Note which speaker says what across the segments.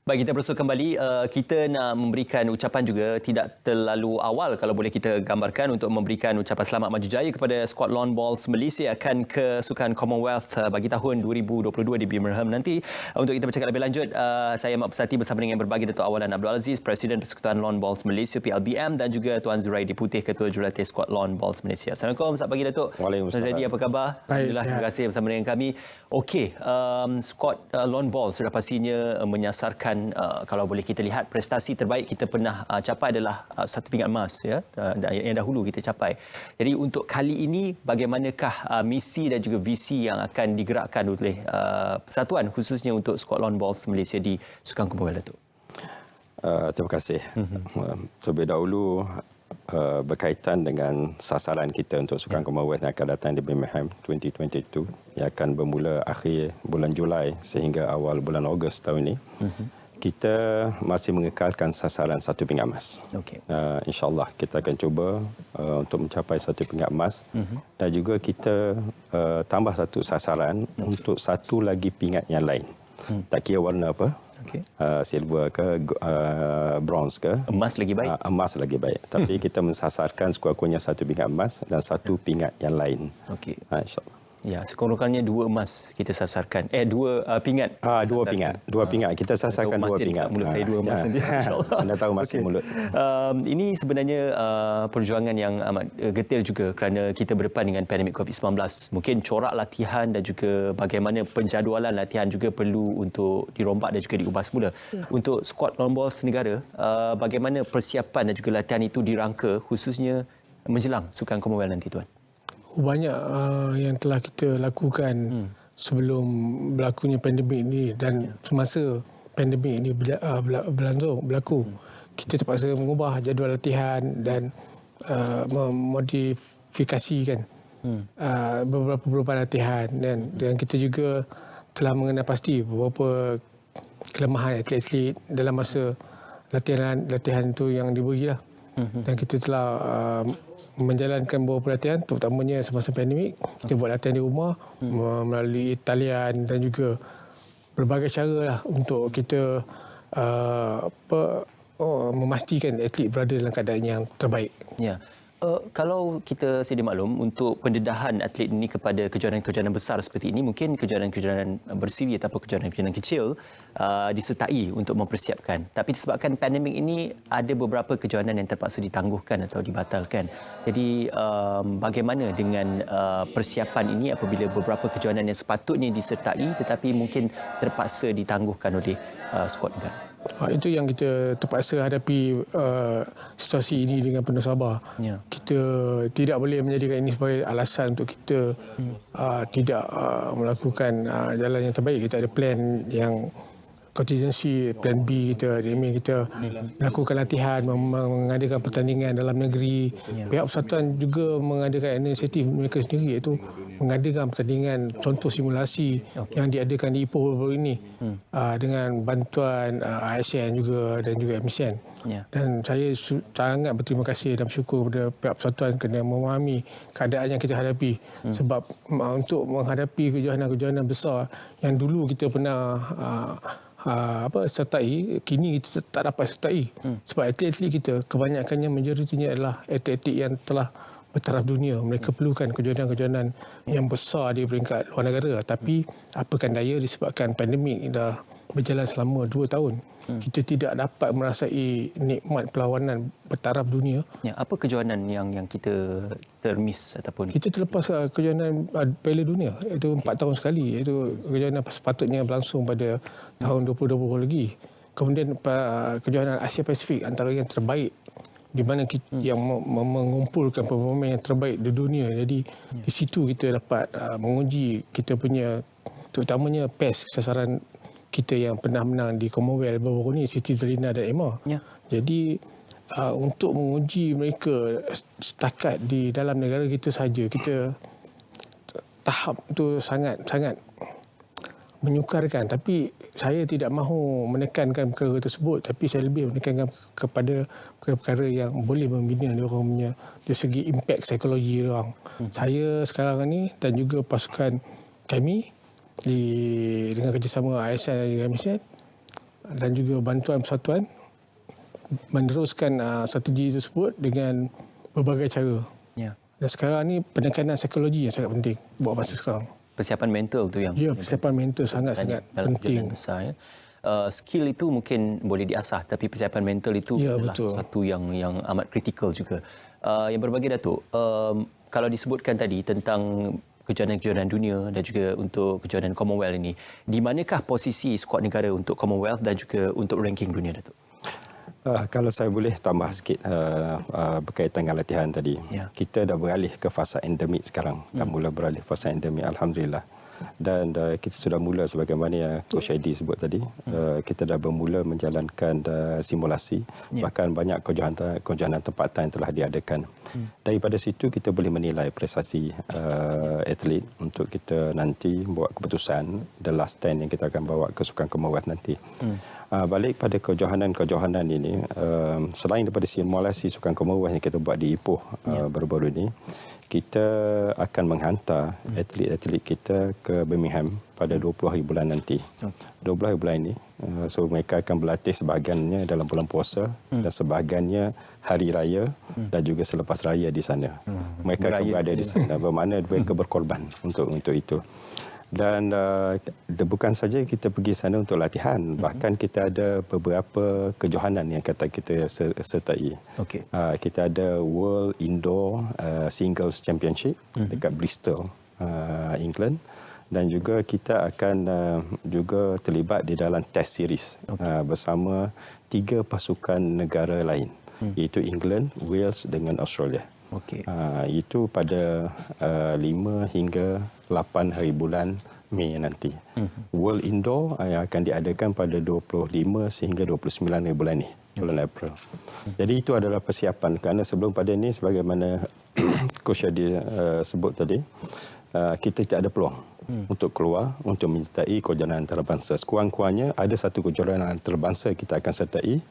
Speaker 1: Baik, kita bersua kembali. Kita nak memberikan ucapan juga tidak terlalu awal kalau boleh kita gambarkan untuk memberikan ucapan selamat maju jaya kepada skuad Lawn Bowls Malaysia akan ke Sukan Commonwealth bagi tahun 2022 di Birmingham nanti. Untuk kita bercakap lebih lanjut, saya Mak Pesati bersama dengan berbagi Datuk Awalan Abdul Aziz, Presiden Persekutuan Lawn Bowls Malaysia PLBM, dan juga Tuan Zuraidi Putih, Ketua Jurulatih skuad Lawn Bowls Malaysia. Assalamualaikum, selamat pagi Datuk.
Speaker 2: Waalaikumsalam.
Speaker 1: Zuraidi, apa khabar? Alhamdulillah, terima kasih bersama dengan kami. Okey, skuad Lawn Bowls sudah pastinya menyasarkan, kalau boleh kita lihat prestasi terbaik kita pernah capai adalah satu pingat emas, ya, yang dahulu kita capai. Jadi untuk kali ini bagaimanakah misi dan juga visi yang akan digerakkan oleh persatuan khususnya untuk skuad Lawn Bowls Malaysia di Sukan Commonwealth, Datuk?
Speaker 2: Terima kasih. Terlebih dahulu berkaitan dengan sasaran kita untuk Sukan Commonwealth yang akan datang di Birmingham 2022 yang akan bermula akhir bulan Julai sehingga awal bulan Ogos tahun ini. Kita masih mengekalkan sasaran satu pingat emas.
Speaker 1: Okey.
Speaker 2: InsyaAllah kita akan cuba untuk mencapai satu pingat emas dan juga kita tambah satu sasaran untuk satu lagi pingat yang lain. Tak kira warna apa.
Speaker 1: Okay.
Speaker 2: Silver ke bronze ke,
Speaker 1: Emas lagi baik.
Speaker 2: Emas lagi baik. Tapi kita mensasarkan sekurang-kurangnya satu pingat emas dan satu pingat yang lain.
Speaker 1: Okey.
Speaker 2: InsyaAllah.
Speaker 1: Ya, sekurang-kurangnya 2 emas kita sasarkan. 2 pingat.
Speaker 2: Dua pingat. Kita sasarkan 2 pingat.
Speaker 1: Mulut saya 2 emas nanti, insyaAllah.
Speaker 2: Anda tahu masih mulut.
Speaker 1: Ini sebenarnya perjuangan yang amat getir juga kerana kita berdepan dengan pandemik COVID-19. Mungkin corak latihan dan juga bagaimana penjadualan latihan juga perlu untuk dirombak dan juga diubah semula. Untuk skuad Lawn Bowls negara, bagaimana persiapan dan juga latihan itu dirangka khususnya menjelang Sukan Commonwealth nanti, Tuan?
Speaker 3: Banyak yang telah kita lakukan sebelum berlakunya pandemik ini dan semasa pandemik ini berlaku. Kita terpaksa mengubah jadual latihan dan memodifikasikan beberapa perubahan latihan dan kita juga telah mengenal pasti beberapa kelemahan atlet-atlet dalam masa latihan itu yang diberilah. Dan kita telah menjalankan beberapa latihan terutamanya semasa pandemik. Kita buat latihan di rumah melalui talian dan juga berbagai cara lah untuk kita memastikan atlet berada dalam keadaan yang terbaik.
Speaker 1: Ya. Kalau kita sedia maklum untuk pendedahan atlet ini kepada kejohanan-kejohanan besar seperti ini, mungkin kejohanan-kejohanan bersiri ataupun kejohanan-kejohanan kecil disertai untuk mempersiapkan. Tapi disebabkan pandemik ini ada beberapa kejohanan yang terpaksa ditangguhkan atau dibatalkan. Jadi bagaimana dengan persiapan ini apabila beberapa kejohanan yang sepatutnya disertai tetapi mungkin terpaksa ditangguhkan oleh skuad negara?
Speaker 3: Itu yang kita terpaksa hadapi situasi ini dengan penuh sabar.
Speaker 1: Ya.
Speaker 3: Kita tidak boleh menjadikan ini sebagai alasan untuk kita tidak melakukan jalan yang terbaik. Kita ada plan yang contingency, plan B kita, kita melakukan latihan, mengadakan pertandingan dalam negeri. Pihak persatuan juga mengadakan inisiatif mereka sendiri iaitu mengadakan pertandingan contoh simulasi yang diadakan di Ipoh baru ini dengan bantuan ASN juga dan juga MSN. Dan saya sangat berterima kasih dan bersyukur kepada pihak persatuan kerana memahami keadaan yang kita hadapi. Sebab untuk menghadapi kejohanan-kejohanan besar yang dulu kita pernah sertai, kini kita tak dapat sertai. Sebab atlet-atlet kita kebanyakannya majoritinya adalah atlet-atlet yang telah bertaraf dunia. Mereka perlukan kejohanan-kejohanan yang besar di peringkat luar negara. Tapi apakan daya disebabkan pandemik dah berjalan selama 2 tahun. Kita tidak dapat merasai nikmat perlawanan bertaraf dunia.
Speaker 1: Ya, apa kejohanan yang kita termiss ataupun
Speaker 3: kita terlepas kejohanan Piala Dunia itu 4 tahun sekali, iaitu kejohanan sepatutnya berlangsung pada tahun 2020 lagi. Kemudian kejohanan Asia Pasifik antara yang terbaik di mana kita yang mengumpulkan pemain yang terbaik di dunia. Jadi di situ kita dapat menguji kita punya terutamanya PES, sasaran kita yang pernah menang di Commonwealth baru-baru ni, Siti Zarina dan Emma. Jadi untuk menguji mereka setakat di dalam negara kita saja, kita tahap itu sangat menyukarkan. Tapi saya tidak mahu menekankan perkara tersebut, tapi saya lebih menekankan kepada perkara yang boleh membina dia orang punya dari segi impak psikologi dia orang. Saya sekarang ni dan juga pasukan kami dengan kerjasama ASN dan MSN dan juga bantuan persatuan meneruskan strategi tersebut dengan berbagai cara.
Speaker 1: Ya.
Speaker 3: Dan sekarang ni penekanan psikologi yang sangat penting buat masa sekarang.
Speaker 1: Persiapan mental tu yang
Speaker 3: Ya, persiapan mental sangat-sangat
Speaker 1: dalam
Speaker 3: penting.
Speaker 1: kejuaraan besar ya. Skill itu mungkin boleh diasah, tapi persiapan mental itu
Speaker 3: Ya,
Speaker 1: adalah
Speaker 3: betul.
Speaker 1: sesuatu yang amat kritikal juga. Yang berbagi Datuk, kalau disebutkan tadi tentang kejuaraan-kejuaraan dunia dan juga untuk kejuaraan Commonwealth ini, di manakah posisi skuad negara untuk Commonwealth dan juga untuk ranking dunia, Datuk?
Speaker 2: Kalau saya boleh tambah sikit berkaitan dengan latihan tadi.
Speaker 1: Ya.
Speaker 2: Kita dah beralih ke fasa endemik sekarang. Dah mula beralih fasa endemik, alhamdulillah. Dan kita sudah mula sebagaimana yang Coach Eddie sebut tadi. Kita dah bermula menjalankan simulasi. Bahkan banyak kejohanan tempatan yang telah diadakan. Daripada situ kita boleh menilai prestasi atlet untuk kita nanti buat keputusan the last 10 yang kita akan bawa ke Sukan Commonwealth nanti. Balik pada kejohanan ini, selain daripada simulasi Sukan Commonwealth yang kita buat di Ipoh baru-baru ini, kita akan menghantar atlet-atlet kita ke Birmingham pada 20 hari bulan nanti. 20 hari bulan ini, so mereka akan berlatih sebahagiannya dalam bulan puasa dan sebahagiannya hari raya dan juga selepas raya di sana. Mereka akan berada di sana, bermakna mereka berkorban untuk itu. Dan bukan saja kita pergi sana untuk latihan, bahkan kita ada beberapa kejohanan yang kata kita sertai.
Speaker 1: Okey.
Speaker 2: Kita ada World Indoor Singles Championship dekat Bristol, England, dan juga kita akan juga terlibat di dalam test series bersama 3 pasukan negara lain, iaitu England, Wales dengan Australia.
Speaker 1: Okey.
Speaker 2: Itu pada 5 hingga 8 hari bulan Mei nanti. World Indoor yang akan diadakan pada 25 sehingga 29 hari bulan ni, bulan April. Jadi itu adalah persiapan, kerana sebelum pada ini sebagaimana Coach Adi sebut tadi, kita tidak ada peluang untuk keluar untuk menyertai kejuaraan antarabangsa. Sekurang-kurangnya ada satu kejuaraan antarabangsa kita akan sertai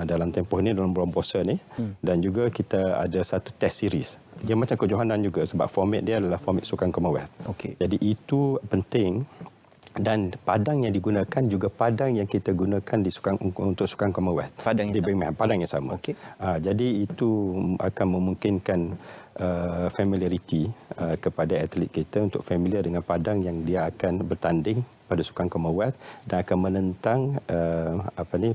Speaker 2: dalam tempoh ini, dalam bulan puasa ni, dan juga kita ada satu test series. Dia macam kejohanan juga sebab format dia adalah format Sukan Commonwealth.
Speaker 1: Okey.
Speaker 2: Jadi itu penting, dan padang yang digunakan juga padang yang kita gunakan di untuk Sukan Commonwealth.
Speaker 1: Padang yang
Speaker 2: di Birmingham, padang yang sama.
Speaker 1: Okey.
Speaker 2: Jadi itu akan memungkinkan familiarity kepada atlet kita untuk familiar dengan padang yang dia akan bertanding pada Sukan Commonwealth dan akan menentang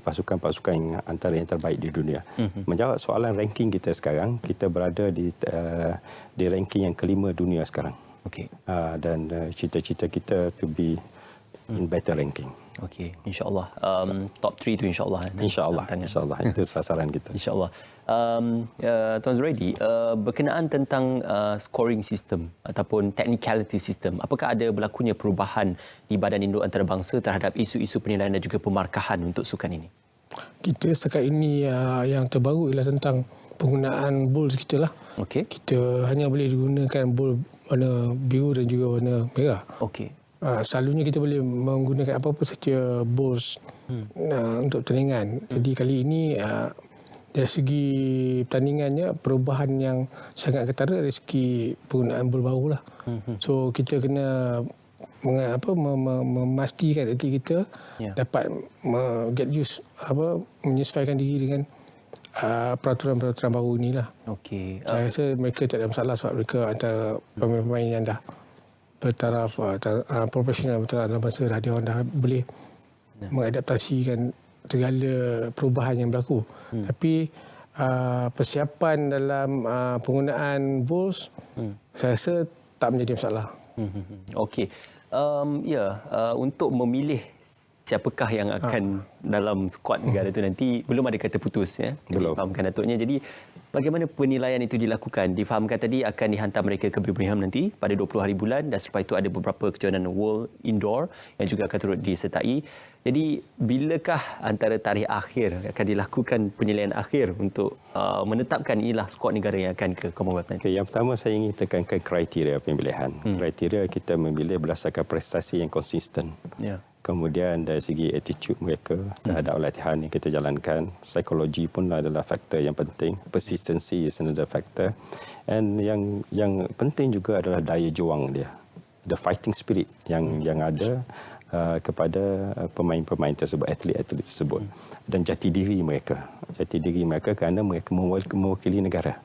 Speaker 2: pasukan-pasukan yang antara yang terbaik di dunia. Menjawab soalan ranking kita sekarang, kita berada di ranking yang kelima dunia sekarang.
Speaker 1: Okey.
Speaker 2: Dan cita-cita kita to be in better ranking.
Speaker 1: Okey, insya-Allah. Top 3 tu insya-Allah.
Speaker 2: Insya-Allah itu sasaran kita.
Speaker 1: InsyaAllah. Tuan Zuraidi, berkenaan tentang scoring system ataupun technicality system, apakah ada berlakunya perubahan di Badan Induk Antarabangsa terhadap isu-isu penilaian dan juga pemarkahan untuk sukan ini?
Speaker 3: Kita setakat ini yang terbaru ialah tentang penggunaan bowls kita lah.
Speaker 1: Okey.
Speaker 3: Kita hanya boleh gunakan bowl warna biru dan juga warna merah.
Speaker 1: Okey.
Speaker 3: Selalunya kita boleh menggunakan apa-apa saja bowls untuk pertandingan. Jadi kali ini dari segi pertandingannya perubahan yang sangat ketara dari segi penggunaan bowl baru lah. So kita kena memastikan atlet kita dapat get used menyesuaikan diri dengan peraturan-peraturan baru inilah.
Speaker 1: Okey.
Speaker 3: Saya rasa mereka tak ada masalah sebab mereka antara pemain-pemain yang dah bertaraf profesional bertaraf dalam masa dah, dia orang dah boleh mengadaptasikan segala perubahan yang berlaku. Tapi persiapan dalam penggunaan bowls saya rasa tak menjadi masalah.
Speaker 1: Okey. Untuk memilih siapakah yang akan dalam skuad negara itu nanti belum ada kata putus ya.
Speaker 2: Belum.
Speaker 1: Difahamkan Datuknya. Jadi bagaimana penilaian itu dilakukan? Difahamkan tadi akan dihantar mereka ke Birmingham nanti pada 20 hari bulan dan selepas itu ada beberapa kejohanan World Indoor yang juga akan turut disertai. Jadi bilakah antara tarikh akhir akan dilakukan penilaian akhir untuk menetapkan inilah skuad negara yang akan ke Commonwealth nanti?
Speaker 2: Okay, yang pertama saya ingin tekankan kriteria pemilihan. Kriteria kita memilih berdasarkan prestasi yang konsisten.
Speaker 1: Ya.
Speaker 2: Kemudian dari segi attitude mereka terhadap latihan yang kita jalankan, psikologi pun adalah faktor yang penting, persistency is another factor, and yang penting juga adalah daya juang dia, the fighting spirit yang ada kepada pemain-pemain tersebut, atlet-atlet tersebut dan jati diri mereka kerana mereka mewakili negara.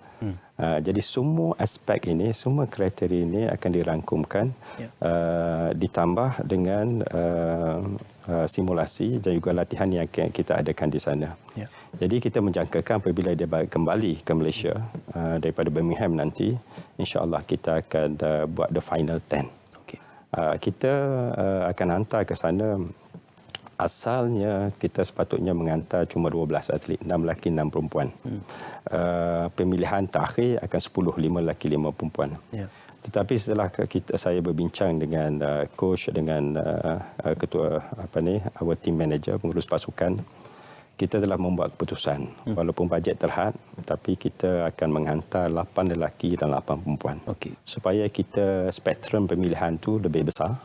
Speaker 2: Jadi semua aspek ini, semua kriteria ini akan dirangkumkan, ditambah dengan simulasi dan juga latihan yang kita adakan di sana. Jadi kita menjangkakan apabila dia kembali ke Malaysia daripada Birmingham nanti, insya-Allah kita akan buat the final 10. Kita akan hantar ke sana. Asalnya kita sepatutnya menghantar cuma 12 atlet, 6 lelaki 6 perempuan. Pemilihan terakhir akan 10, 5 lelaki 5 perempuan. Tetapi setelah saya berbincang dengan coach, dengan ketua our team manager, pengurus pasukan, kita telah membuat keputusan. Walaupun bajet terhad, tapi kita akan menghantar 8 lelaki dan 8 perempuan. Supaya kita spektrum pemilihan tu lebih besar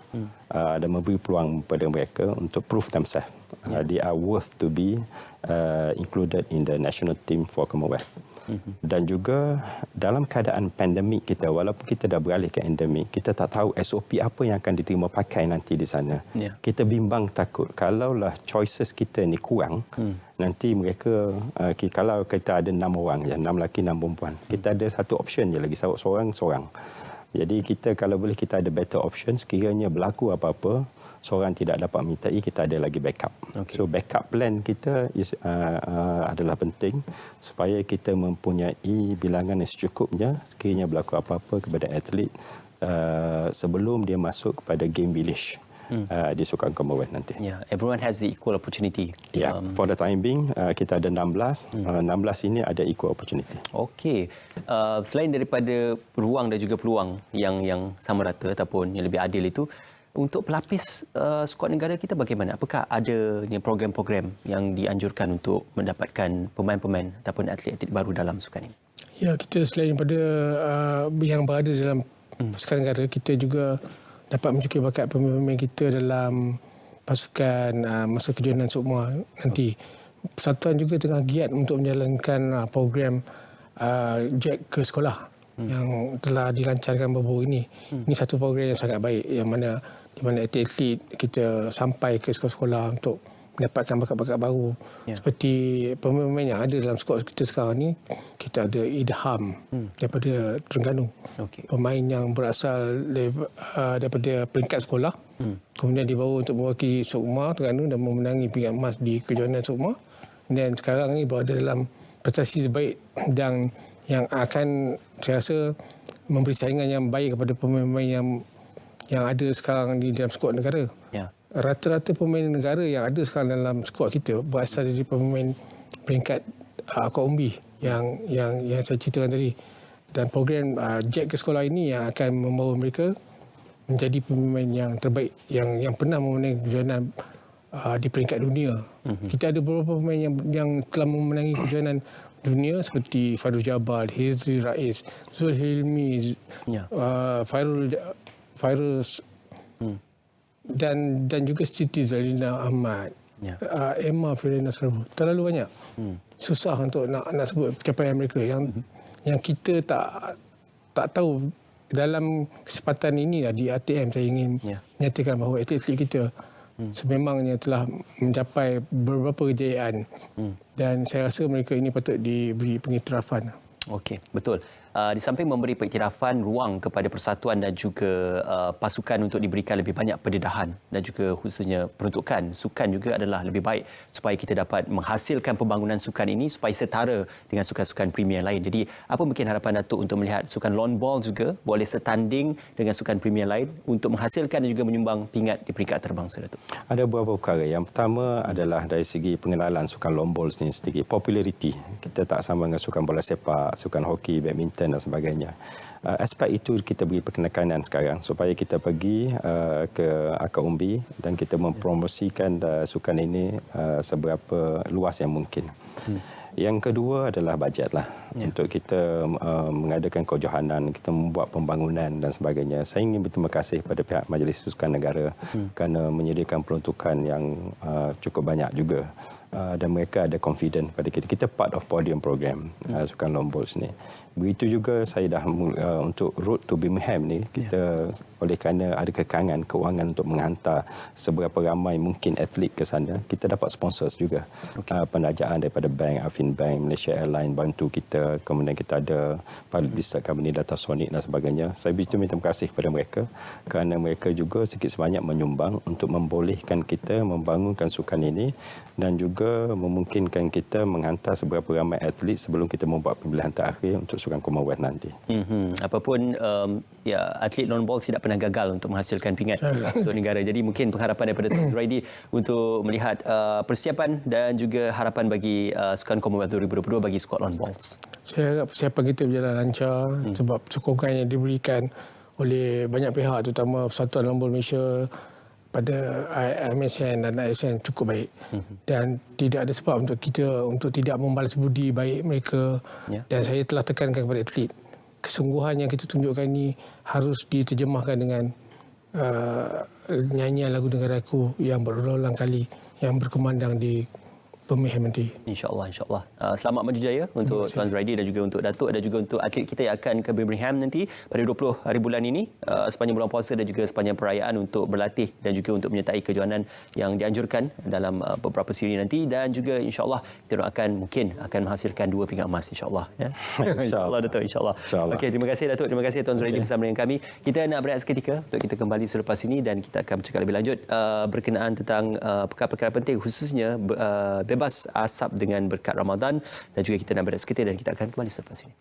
Speaker 2: dan memberi peluang kepada mereka untuk prove themselves. They are worth to be included in the national team for Commonwealth. Dan juga dalam keadaan pandemik kita, walaupun kita dah beralih ke endemik, kita tak tahu SOP apa yang akan diterima pakai nanti di sana. Kita bimbang takut kalaulah choices kita ni kurang, nanti mereka kalau kita ada 6 orang, 6 lelaki 6 perempuan, kita ada satu option je lagi, seorang. Jadi kita kalau boleh kita ada better option, sekiranya berlaku apa-apa, seorang tidak dapat menyertai, kita ada lagi backup. So backup plan kita adalah penting supaya kita mempunyai bilangan yang secukupnya sekiranya berlaku apa-apa kepada atlet sebelum dia masuk kepada game village di Sukan Commonwealth nanti.
Speaker 1: Everyone has the equal opportunity.
Speaker 2: For the time being kita ada 16. 16 ini ada equal opportunity.
Speaker 1: Selain daripada ruang dan juga peluang yang sama rata ataupun yang lebih adil itu, untuk pelapis skuad negara kita bagaimana? Apakah ada program-program yang dianjurkan untuk mendapatkan pemain-pemain ataupun atlet-atlet baru dalam sukan ini?
Speaker 3: Ya, kita selain daripada yang berada dalam pasukan negara, kita juga dapat mencukui bakat pemain-pemain kita dalam pasukan masa kejohanan sukma nanti. Persatuan juga tengah giat untuk menjalankan program Jack ke sekolah yang telah dilancarkan baru-baru ini. Ini satu program yang sangat baik yang mana di mana atlet-atlet kita sampai ke sekolah-sekolah untuk mendapatkan bakat-bakat baru. Seperti pemain-pemain yang ada dalam skuad kita sekarang ni, kita ada Idham daripada Terengganu. Pemain yang berasal daripada peringkat sekolah. Kemudian dibawa untuk mewakili Sukma Terengganu dan memenangi pingat emas di kejohanan Sukma. Dan sekarang ni berada dalam prestasi terbaik dan yang akan saya rasa memberi saingan yang baik kepada pemain-pemain yang ada sekarang di dalam skuad negara. Rata-rata pemain negara yang ada sekarang dalam skuad kita berasal dari pemain peringkat Kombi yang saya ceritakan tadi. Dan program Jack ke sekolah ini yang akan membawa mereka menjadi pemain yang terbaik yang pernah memenangi kejohanan di peringkat dunia. Kita ada beberapa pemain yang telah memenangi kejohanan dunia seperti Farul Jabal, Hizri Rais, Zul Hilmi, Fairuz dan juga Siti Zalina Ahmad, Emma Firina Sarbu. Terlalu banyak. Susah untuk nak sebut pencapaian mereka yang kita tak tahu. Dalam kesempatan ini di ATM saya ingin menyatakan bahawa atlet-atlet kita sememangnya telah mencapai beberapa kejayaan dan saya rasa mereka ini patut diberi pengiktirafan.
Speaker 1: Betul. Di samping memberi pengiktirafan, ruang kepada persatuan dan juga pasukan untuk diberikan lebih banyak pendedahan dan juga khususnya peruntukan sukan juga adalah lebih baik supaya kita dapat menghasilkan pembangunan sukan ini supaya setara dengan sukan-sukan premier lain. Jadi apa mungkin harapan Datuk untuk melihat sukan lawn ball juga boleh setanding dengan sukan premier lain untuk menghasilkan dan juga menyumbang pingat di peringkat antarabangsa, Datuk?
Speaker 2: Ada beberapa perkara. Yang pertama adalah dari segi pengenalan sukan lawn ball ini sendiri. Populariti. Kita tak sama dengan sukan bola sepak, sukan hoki, badminton dan sebagainya. Aspek itu kita beri penekanan sekarang supaya kita pergi ke akar umbi dan kita mempromosikan sukan ini seberapa luas yang mungkin. Yang kedua adalah bajet lah. Untuk kita mengadakan kejohanan, kita membuat pembangunan dan sebagainya. Saya ingin berterima kasih kepada pihak Majlis Sukan Negara kerana menyediakan peruntukan yang cukup banyak juga dan mereka ada confident pada kita. Kita part of podium program Sukan Long Bowls ni. Begitu juga saya dah untuk Road to Birmingham ni, kita oleh kerana ada kekangan kewangan untuk menghantar seberapa ramai mungkin atlet ke sana, kita dapat sponsors juga. Pendanaan daripada bank, Afin Bank, Malaysia Airlines bantu kita, kemudian kita ada Pilot Listed Company, Datasonic dan sebagainya. Saya begitu minta kasih kepada mereka kerana mereka juga sikit sebanyak menyumbang untuk membolehkan kita membangunkan sukan ini dan juga memungkinkan kita menghantar seberapa ramai atlet sebelum kita membuat pemilihan terakhir untuk Sukan Commonwealth nanti.
Speaker 1: Apapun atlet non ball tidak pernah gagal untuk menghasilkan pingat untuk negara. Jadi mungkin pengharapan daripada Tuan Zuraidi untuk melihat persiapan dan juga harapan bagi Sukan Commonwealth 2022 bagi skuad non balls.
Speaker 3: Saya harap persiapan kita berjalan lancar sebab sokongan yang diberikan oleh banyak pihak, terutama Persatuan Long Ball Malaysia pada MSN dan ASN cukup baik. Dan tidak ada sebab untuk kita untuk tidak membalas budi baik mereka. Dan saya telah tekankan kepada atlet, kesungguhan yang kita tunjukkan ini harus diterjemahkan dengan nyanyian lagu negaraku yang berulang kali yang berkumandang di Birmingham nanti. InsyaAllah,
Speaker 1: insyaAllah. Selamat maju jaya untuk Tuan Zuraidi dan juga untuk Datuk dan juga untuk atlet kita yang akan ke Birmingham nanti pada 20 hari bulan ini, sepanjang bulan puasa dan juga sepanjang perayaan untuk berlatih dan juga untuk menyertai kejohanan yang dianjurkan dalam beberapa siri nanti, dan juga insyaAllah kita doakan mungkin akan menghasilkan 2 pingat emas insyaAllah. Ya? InsyaAllah Datuk, insyaAllah. Okey, terima kasih Datuk, terima kasih Tuan Zuraidi bersama dengan kami. Kita nak berehat seketika untuk kita kembali selepas ini dan kita akan bercakap lebih lanjut berkenaan tentang perkara-perkara penting, khususnya bebas asap dengan berkat Ramadan, dan juga kita nak berehat seketika dan kita akan kembali selepas ini.